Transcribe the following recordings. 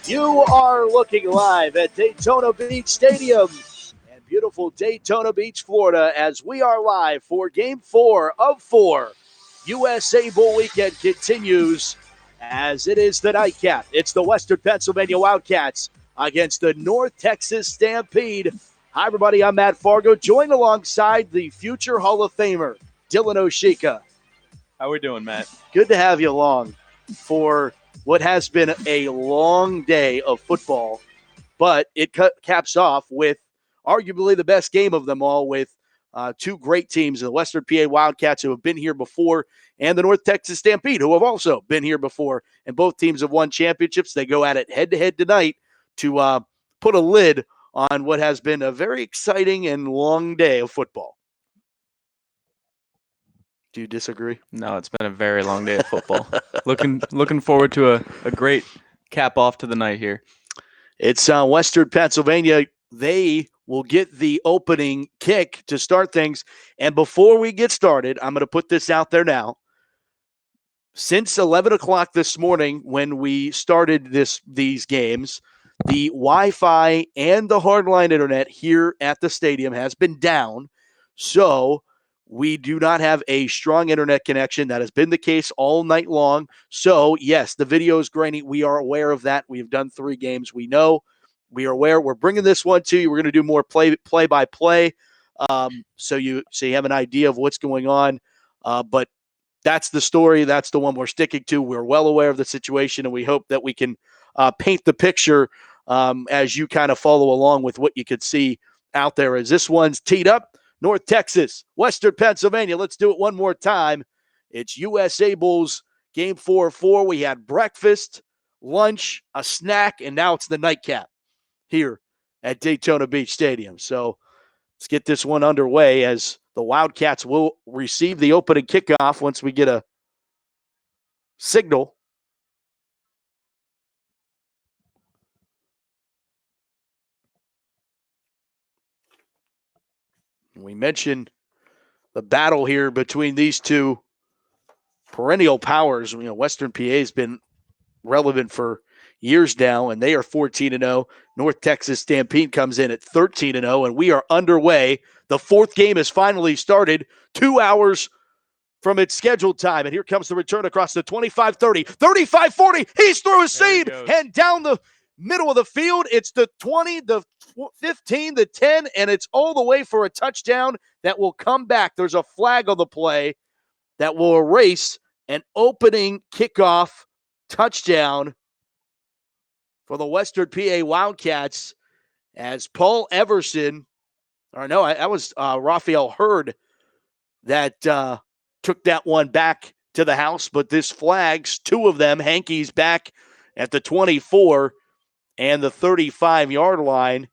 You are looking live at Daytona Beach Stadium in beautiful Daytona Beach, Florida, as we are live for Game 4 of 4. USA Bowl weekend continues as it is the nightcap. It's the Western Pennsylvania Wildcats against the North Texas Stampede. Hi, everybody. I'm Matt Fargo, joined alongside the future Hall of Famer, Dylan Oshika. How we doing, Matt? Good to have you along for what has been a long day of football, but it caps off with arguably the best game of them all, with two great teams, the Western PA Wildcats, who have been here before, and the North Texas Stampede, who have also been here before, and both teams have won championships. They go at it head-to-head tonight to put a lid on what has been a very exciting and long day of football. Do you disagree? No, it's been a very long day of football. looking forward to a great cap off to the night here. It's Western Pennsylvania. They will get the opening kick to start things. And before we get started, I'm going to put this out there now. Since 11 o'clock this morning, when we started these games, the Wi-Fi and the hardline internet here at the stadium has been down. So we do not have a strong internet connection. That has been the case all night long. So, yes, the video is grainy. We are aware of that. We've done 3 games. We know. We are aware. We're bringing this one to you. We're going to do more play-by-play, so you have an idea of what's going on. But that's the story. That's the one we're sticking to. We're well aware of the situation, and we hope that we can paint the picture as you kind of follow along with what you could see out there. As this one's teed up, North Texas, Western Pennsylvania. Let's do it one more time. It's USA Bowls Game 4 of 4. We had breakfast, lunch, a snack, and now it's the nightcap here at Daytona Beach Stadium. So let's get this one underway, as the Wildcats will receive the opening kickoff once we get a signal. We mentioned the battle here between these two perennial powers. Western PA has been relevant for years now, and they are 14-0. North Texas Stampede comes in at 13-0, and we are underway. The fourth game has finally started, 2 hours from its scheduled time. And here comes the return across the 25-30, 35-40. He's through his seam and down the middle of the field. It's the 20, the 15, the 10, and it's all the way for a touchdown that will come back. There's a flag on the play that will erase an opening kickoff touchdown for the Western PA Wildcats, as Paul Everson, that was Raphael Hurd that took that one back to the house, but this flags 2 of them, hankies back at the 24 and the 35-yard line,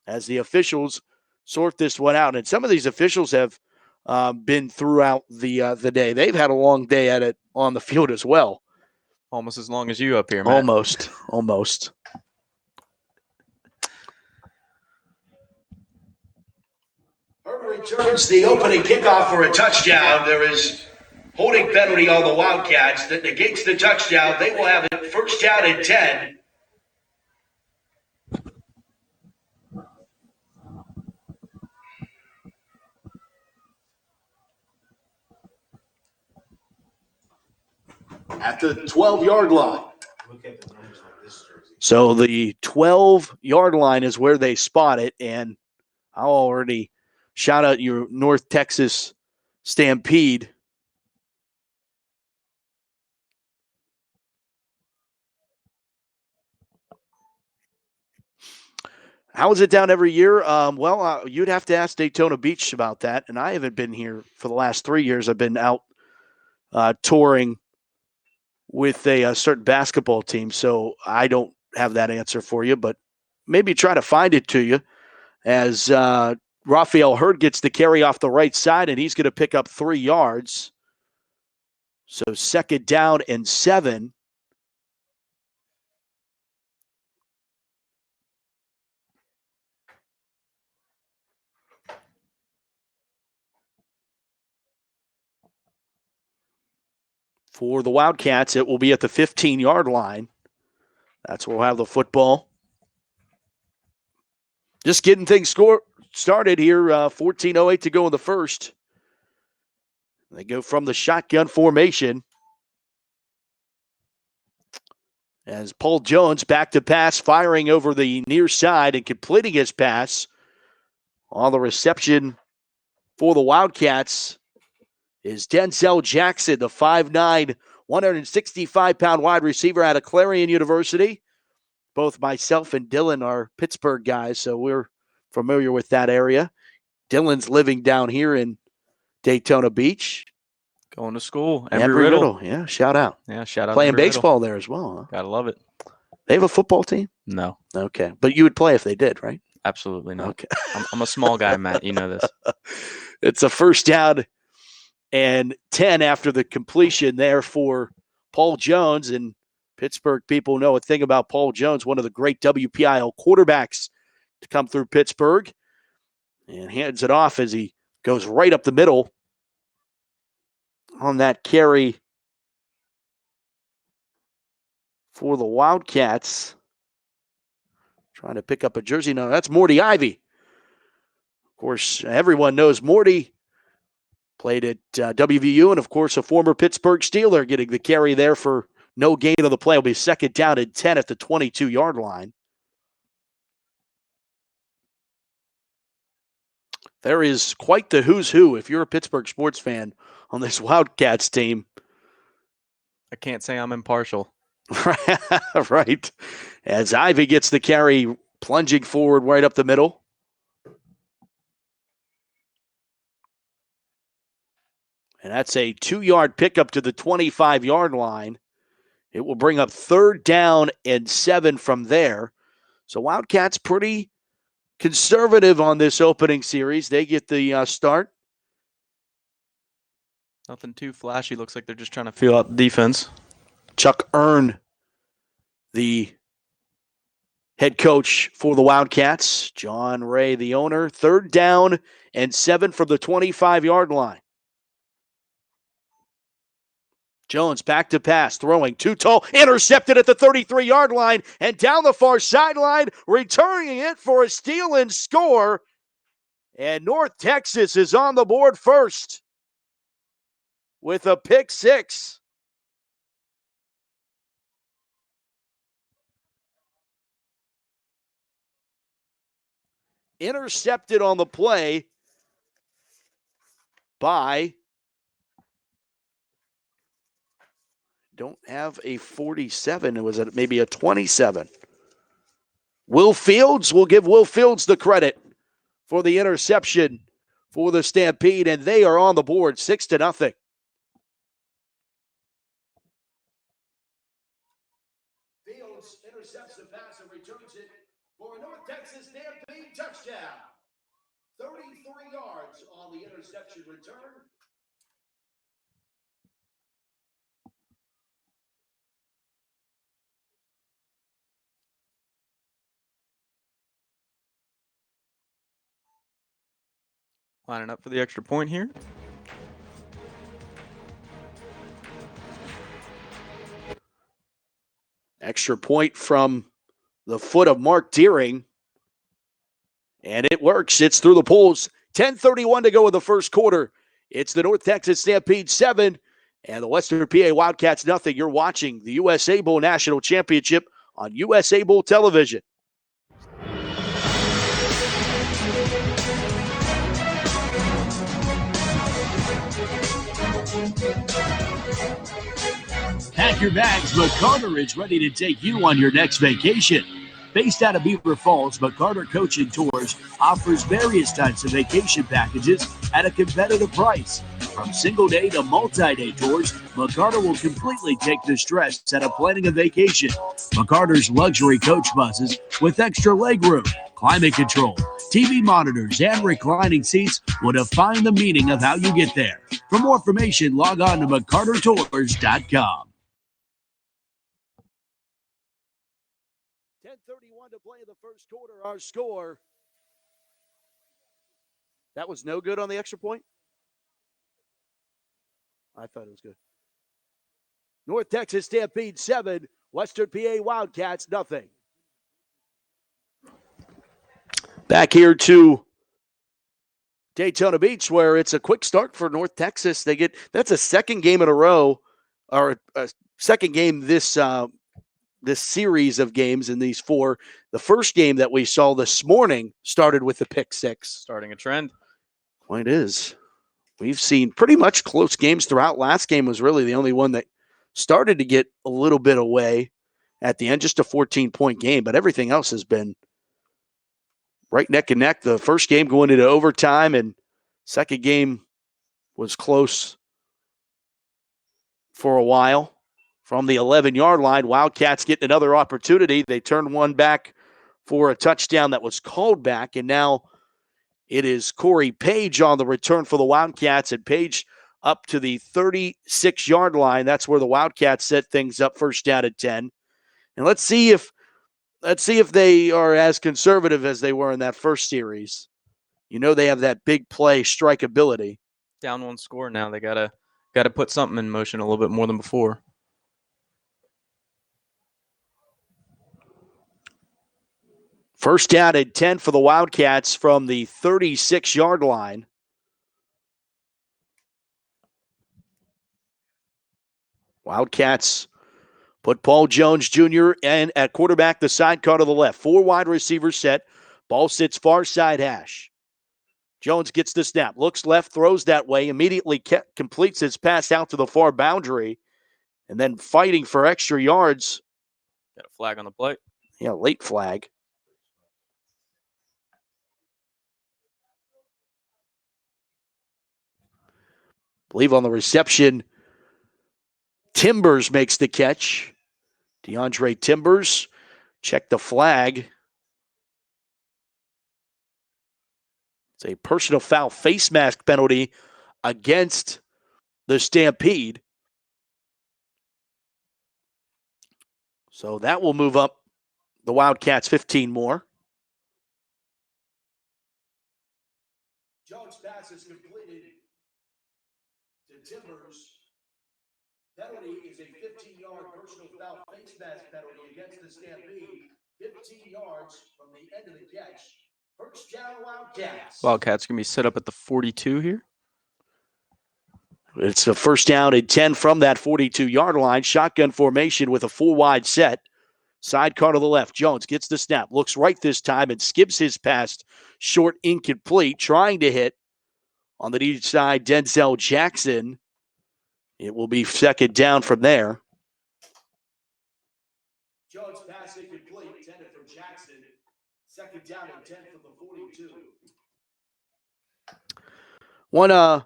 as the officials sort this one out. And some of these officials have been throughout the day. They've had a long day at it on the field as well. Almost as long as you up here, Matt. Almost. Herbert returns the opening kickoff for a touchdown. There is holding penalty on the Wildcats that negates the touchdown. They will have it first down and 10. At the 12-yard line. So the 12-yard line is where they spot it, and I'll already shout out your North Texas Stampede. How is it down every year? You'd have to ask Daytona Beach about that, and I haven't been here for the last 3 years. I've been out touring with a certain basketball team, so I don't have that answer for you, but maybe try to find it to you, as Raphael Hurd gets the carry off the right side, and he's going to pick up 3 yards. So 2nd down and 7. For the Wildcats, it will be at the 15-yard line. That's where we'll have the football. Just getting things started here. 14:08 to go in the first. They go from the shotgun formation. As Paul Jones back to pass, firing over the near side and completing his pass. On the reception for the Wildcats is Denzel Jackson, the 5'9", 165-pound wide receiver out of Clarion University. Both myself and Dylan are Pittsburgh guys, so we're familiar with that area. Dylan's living down here in Daytona Beach. Going to school. Embry-Riddle. Yeah, shout out. Yeah, shout out. Playing baseball there as well, huh? Gotta love it. They have a football team? No. Okay. But you would play if they did, right? Absolutely not. Okay. I'm a small guy, Matt. You know this. It's a first down and 10 after the completion there for Paul Jones. And Pittsburgh people know a thing about Paul Jones, one of the great WPIL quarterbacks to come through Pittsburgh. And hands it off as he goes right up the middle on that carry for the Wildcats. Trying to pick up a jersey. No, that's Morty Ivy. Of course, everyone knows Morty. Played at WVU and, of course, a former Pittsburgh Steeler, getting the carry there for no gain of the play. It'll be second down and 10 at the 22-yard line. There is quite the who's who, if you're a Pittsburgh sports fan, on this Wildcats team. I can't say I'm impartial. Right. As Ivy gets the carry, plunging forward right up the middle. And that's a 2-yard pickup to the 25-yard line. It will bring up third down and 7 from there. So Wildcats pretty conservative on this opening series. They get the start. Nothing too flashy. Looks like they're just trying to feel out the defense. Chuck Earn, the head coach for the Wildcats. John Ray, the owner. Third down and 7 from the 25-yard line. Jones back to pass, throwing too tall, intercepted at the 33-yard line, and down the far sideline, returning it for a steal and score. And North Texas is on the board first with a pick six. Intercepted on the play by, don't have a 47. It was maybe a 27. Will Fields, we'll give Will Fields the credit for the interception for the Stampede, and they are on the board 6-0. Fields intercepts the pass and returns it for a North Texas Stampede touchdown. 33 yards on the interception return. Lining up for the extra point here. Extra point from the foot of Mark Deering. And it works. It's through the poles. 10:31 to go in the first quarter. It's the North Texas Stampede 7 and the Western PA Wildcats nothing. You're watching the USA Bowl National Championship on USA Bowl television. Pack your bags. McCarter is ready to take you on your next vacation. Based out of Beaver Falls, McCarter Coaching Tours offers various types of vacation packages at a competitive price. From single-day to multi-day tours, McCarter will completely take the stress out of planning a vacation. McCarter's luxury coach buses with extra legroom, climate control, TV monitors, and reclining seats will define the meaning of how you get there. For more information, log on to McCarterTours.com. 10:31 to play in the first quarter. Our score. That was no good on the extra point? I thought it was good. North Texas Stampede 7, Western PA Wildcats, nothing. Back here to Daytona Beach, where it's a quick start for North Texas. That's a second game in a row, or a second game this series of games in these four. The first game that we saw this morning started with the pick six. Starting a trend. Well, it is. We've seen pretty much close games throughout. Last game was really the only one that started to get a little bit away at the end, just a 14-point game, but everything else has been right neck and neck. The first game going into overtime, and second game was close for a while. From the 11-yard line, Wildcats getting another opportunity. They turned one back for a touchdown that was called back, and now it is Corey Page on the return for the Wildcats, and Page up to the 36-yard line. That's where the Wildcats set things up, first down at 10. And let's see if they are as conservative as they were in that first series. You know they have that big play strikeability. Down one score now. They gotta put something in motion a little bit more than before. First down at 10 for the Wildcats from the 36-yard line. Wildcats put Paul Jones Jr. and at quarterback, the sidecar to the left. Four wide receivers set. Ball sits far side hash. Jones gets the snap, looks left, throws that way, immediately completes his pass out to the far boundary, and then fighting for extra yards. Got a flag on the play. Yeah, late flag. I believe on the reception, Timbers makes the catch. DeAndre Timbers, check the flag. It's a personal foul face mask penalty against the Stampede. So that will move up the Wildcats 15 more. Jones pass is completed to Timbers. Penalty is a 15-yard personal foul face mask penalty against the Stampede. 15 yards from the end of the catch. First down, Wildcats. Wildcats going to be set up at the 42 here. It's a first down and 10 from that 42-yard line. Shotgun formation with a full wide set. Sidecar to the left. Jones gets the snap. Looks right this time and skips his pass. Short, incomplete. Trying to hit on the each side, Denzel Jackson. It will be second down from there. Jones pass incomplete. Intended from Jackson. Second down and 10 from the 42. My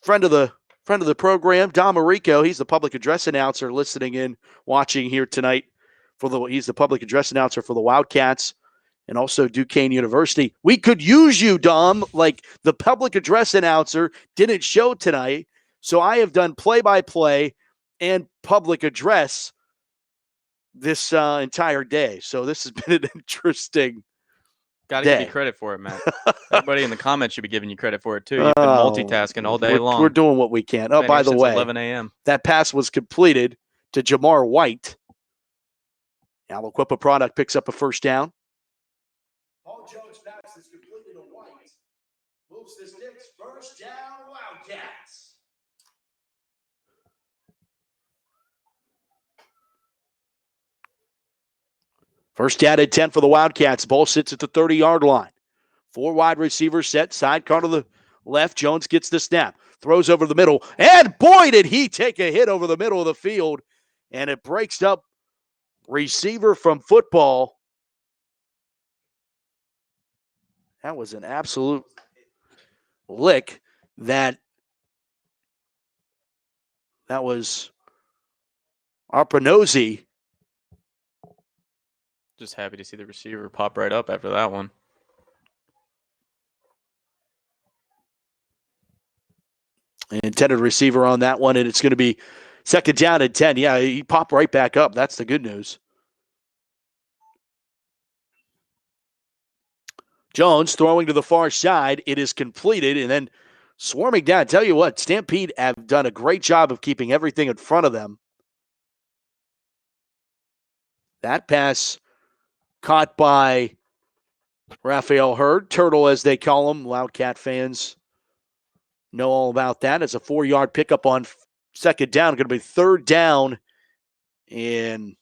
friend of the program, Don Marico, he's the public address announcer listening in, watching here tonight. He's the public address announcer for the Wildcats and also Duquesne University. We could use you, Dom. Like, the public address announcer didn't show tonight, so I have done play-by-play and public address this entire day. So this has been an interesting Got to give you credit for it, Matt. Everybody in the comments should be giving you credit for it, too. You've been multitasking all day long. We're doing what we can. Oh, by the way, 11 a.m. That pass was completed to Jamar White. Aliquippa product picks up a first down. Paul Jones pass is completed to White. Moves the sticks. First down, Wildcats. First down at 10 for the Wildcats. Ball sits at the 30-yard line. Four wide receivers set. Sidecar to the left. Jones gets the snap. Throws over the middle. And boy, did he take a hit over the middle of the field. And it breaks up receiver from football. That was an absolute lick. That was Arpanozzi. Just happy to see the receiver pop right up after that one. An intended receiver on that one, and it's going to be second down and 10. Yeah, he popped right back up. That's the good news. Jones throwing to the far side. It is completed, and then swarming down. Tell you what, Stampede have done a great job of keeping everything in front of them. That pass caught by Raphael Hurd, Turtle as they call him. Wildcat fans know all about that. It's a 4-yard pickup on second down. Going to be third down in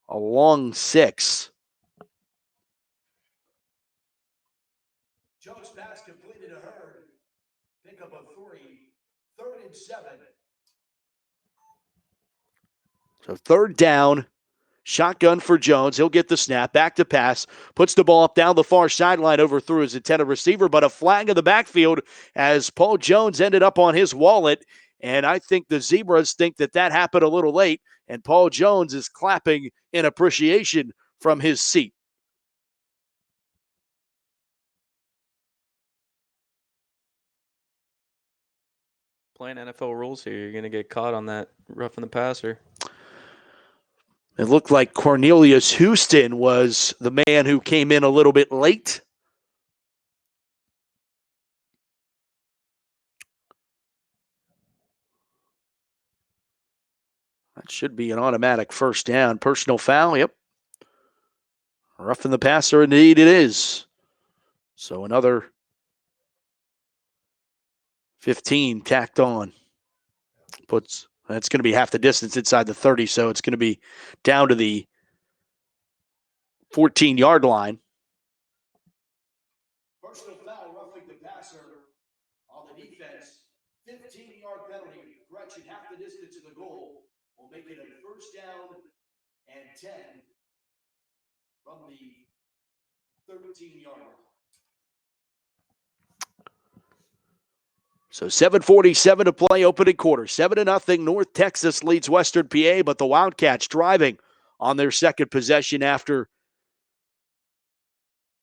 a long 6. Jones pass completed to Hurd. Pickup of 3. 3rd and 7. So third down. Shotgun for Jones. He'll get the snap. Back to pass. Puts the ball up down the far sideline, overthrew his intended receiver, but a flag in the backfield as Paul Jones ended up on his wallet. And I think the Zebras think that happened a little late, and Paul Jones is clapping in appreciation from his seat. Playing NFL rules here, you're going to get caught on that roughing the passer. It looked like Cornelius Houston was the man who came in a little bit late. That should be an automatic first down. Personal foul, yep. Roughing the passer, indeed it is. So another 15 tacked on. That's going to be half the distance inside the 30, so it's going to be down to the 14-yard line. Personal foul, roughing the passer on the defense. 15-yard penalty. Correction, half the distance to the goal will make it a first down and 10 from the 13-yard line. So 7:47 to play, opening quarter. 7-0, North Texas leads Western PA, but the Wildcats driving on their second possession after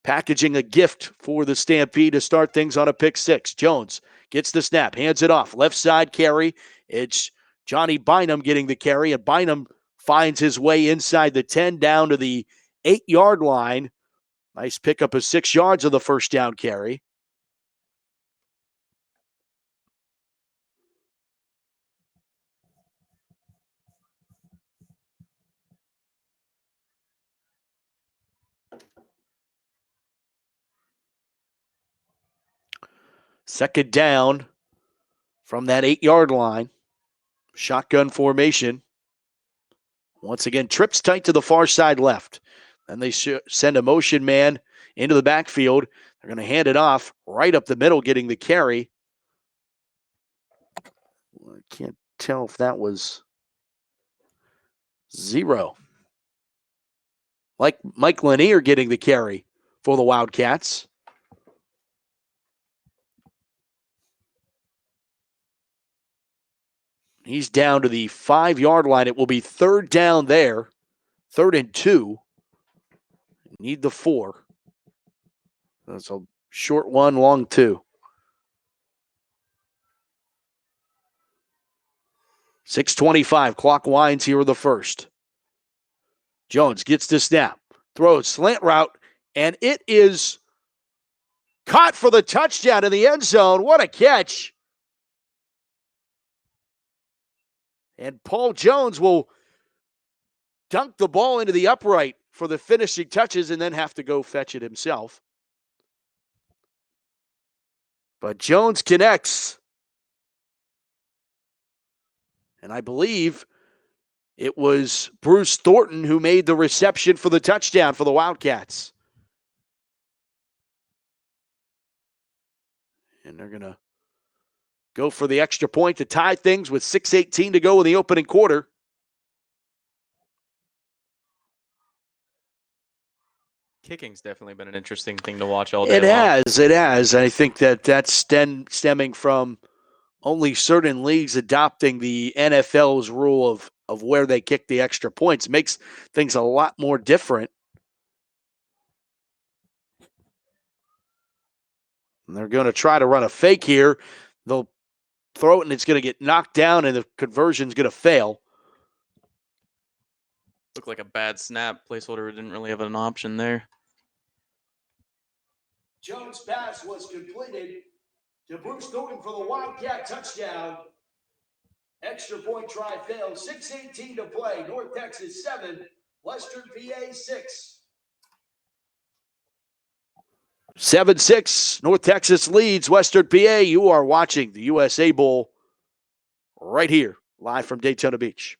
packaging a gift for the Stampede to start things on a pick 6. Jones gets the snap, hands it off. Left side carry. It's Johnny Bynum getting the carry, and Bynum finds his way inside the 10 down to the 8-yard line. Nice pickup of 6 yards of the first down carry. Second down from that 8-yard line. Shotgun formation. Once again, trips tight to the far side left. Then they send a motion man into the backfield. They're going to hand it off right up the middle, getting the carry. I can't tell if that was 0. Like Mike Lanier getting the carry for the Wildcats. He's down to the 5-yard line. It will be third down there. 3rd and 2. Need the 4. That's a short 1, long 2. 6:25. Clock winds here in the first. Jones gets the snap. Throws slant route. And it is caught for the touchdown in the end zone. What a catch. And Paul Jones will dunk the ball into the upright for the finishing touches and then have to go fetch it himself. But Jones connects. And I believe it was Bruce Thornton who made the reception for the touchdown for the Wildcats. And they're going to go for the extra point to tie things with 6:18 to go in the opening quarter. Kicking's definitely been an interesting thing to watch all day It long. has. I think that's stemming from only certain leagues adopting the NFL's rule of where they kick the extra points. Makes things a lot more different. And they're going to try to run a fake here. They'll throw it, and it's going to get knocked down, and the conversion's going to fail. Looked like a bad snap. Placeholder didn't really have an option there. Jones' pass was completed to Bruce Thornton for the Wildcat touchdown. Extra point try failed. 6:18 to play. North Texas 7, Western PA 6. 7-6. North Texas leads Western PA. You are watching the USA Bowl right here, live from Daytona Beach.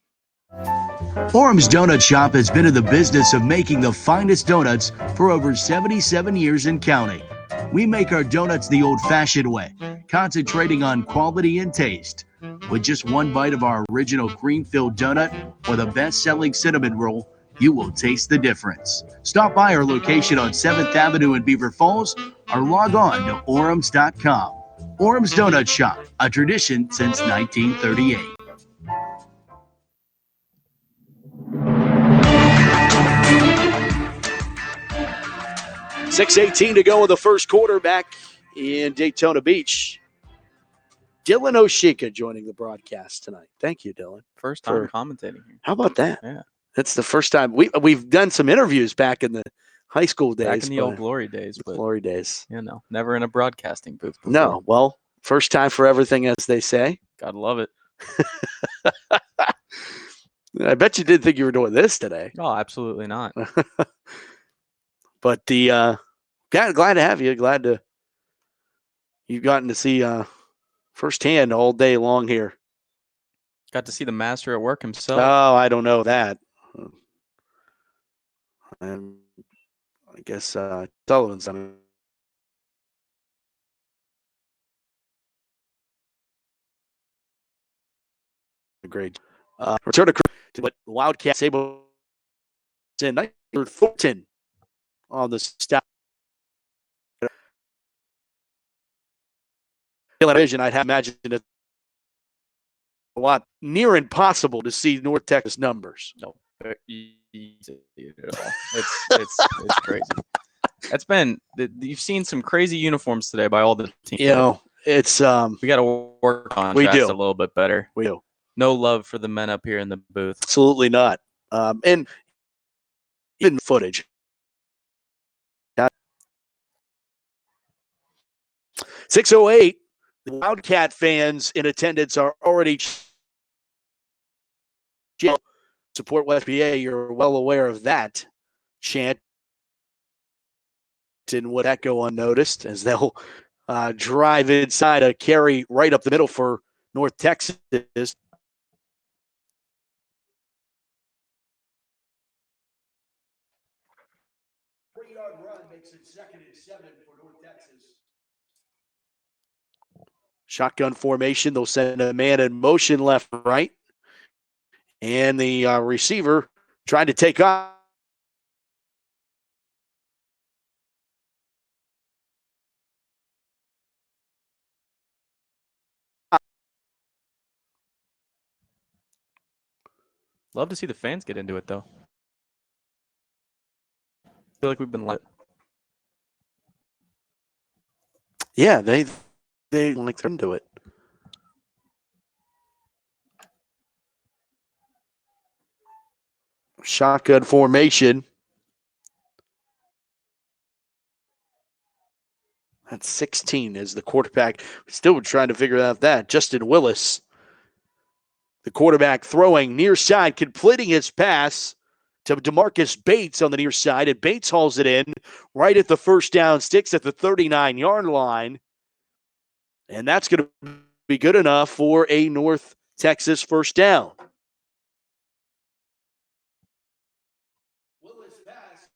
Orum's Donut Shop has been in the business of making the finest donuts for over 77 years and counting. We make our donuts the old-fashioned way, concentrating on quality and taste. With just one bite of our original cream-filled donut or the best-selling cinnamon roll, you will taste the difference. Stop by our location on 7th Avenue in Beaver Falls or log on to orums.com. Orum's Donut Shop, a tradition since 1938. $6:18 to go in the first quarter back in Daytona Beach. Dylan Oshika joining the broadcast tonight. Thank you, Dylan. First time commentating here. How about that? Yeah. That's the first time. We've done some interviews back in the high school days. Back in the old glory days. But, glory days. You know, never in a broadcasting booth before. No. Well, first time for everything, as they say. Gotta love it. I bet you didn't think you were doing this today. Oh, absolutely not. But glad to have you. Glad to you've gotten to see firsthand all day long here. Got to see the master at work himself. Oh, I don't know that. I guess Sullivan's done a great return to what Wildcats able to night Thornton on the stop. Television, I'd have imagined it a lot near impossible to see North Texas numbers. No, easy at all. It's crazy. That's been you've seen some crazy uniforms today by all the teams. You know, it's we got to work on we do a little bit better. We do. No love for the men up here in the booth. Absolutely not. And even footage. 6:08. The Wildcat fans in attendance are already support West PA. You're well aware of that chant. And would that go unnoticed as they'll drive inside a carry right up the middle for North Texas. 3-yard run makes it 2nd and 7 for North Texas. Shotgun formation. They'll send a man in motion left and right. And the receiver trying to take off. Love to see the fans get into it, though. I feel like we've been lit. Yeah, they like they're into it. Shotgun formation. That's 16 as the quarterback. Still trying to figure out that. Justin Willis, the quarterback, throwing near side, completing his pass to DeMarcus Bates on the near side, and Bates hauls it in right at the first down, sticks at the 39-yard line. And that's going to be good enough for a North Texas first down. Willis pass